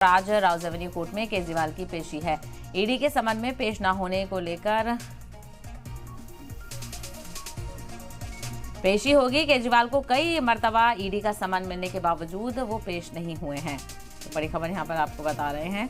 आज Rouse Avenue court में केजरीवाल की पेशी है। ईडी के समन में पेश न होने को लेकर पेशी होगी। केजरीवाल को कई मर्तबा ईडी का समन मिलने के बावजूद वो पेश नहीं हुए हैं। तो बड़ी खबर यहां पर आपको बता रहे हैं।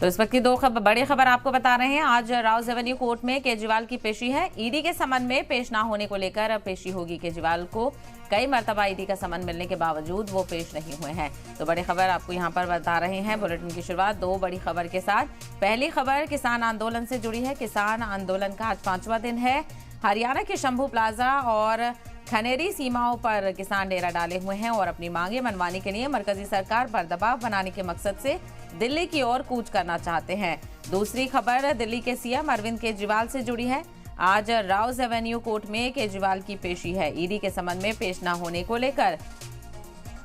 तो इस वक्त की बड़ी खबर आपको बता रहे हैं। आज राउज एवेन्यू कोर्ट में केजरीवाल की पेशी है। ईडी के समन में पेश ना होने को लेकर पेशी होगी। केजरीवाल को कई मर्तबा ईडी का समन मिलने के बावजूद वो पेश नहीं हुए हैं। तो बड़ी खबर आपको यहां पर बता रहे हैं। बुलेटिन की शुरुआत दो बड़ी खबर के साथ। पहली खबर किसान आंदोलन से जुड़ी है। किसान आंदोलन का आज 5वां दिन है। हरियाणा के शंभू प्लाजा और खनेरी सीमाओं पर किसान डेरा डाले हुए हैं और अपनी मांगे मनवाने के लिए मरकजी सरकार पर दबाव बनाने के मकसद से दिल्ली की ओर कूच करना चाहते हैं। दूसरी खबर दिल्ली के सीएम अरविंद केजरीवाल से जुड़ी है। आज राउज एवेन्यू कोर्ट में केजरीवाल की पेशी है। ईडी के समन में पेश न होने को लेकर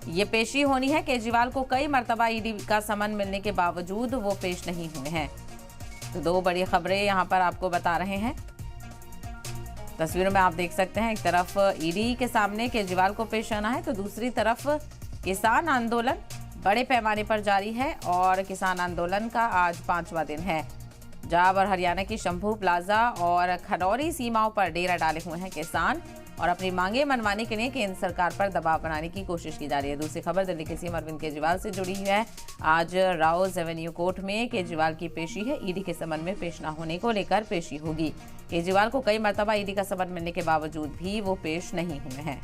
ये पेशी होनी है। केजरीवाल को कई मर्तबा ईडी का समन मिलने के बावजूद वो पेश नहीं हुए हैं। तो दो बड़ी खबरें यहाँ पर आपको बता रहे हैं। तस्वीरों में आप देख सकते हैं, एक तरफ ईडी के सामने केजरीवाल को पेश आना है तो दूसरी तरफ किसान आंदोलन बड़े पैमाने पर जारी है और किसान आंदोलन का आज 5वां दिन है। पंजाब और हरियाणा की शंभू प्लाजा और खनौरी सीमाओं पर डेरा डाले हुए हैं किसान और अपनी मांगे मनवाने के लिए केंद्र सरकार पर दबाव बनाने की कोशिश की जा रही है। दूसरी खबर दिल्ली के सीएम अरविंद केजरीवाल से जुड़ी हुई है। आज राउज एवेन्यू कोर्ट में केजरीवाल की पेशी है। ईडी के समन में पेश न होने को लेकर पेशी होगी। केजरीवाल को कई मर्तबा ईडी का समन मिलने के बावजूद भी वो पेश नहीं हुए हैं।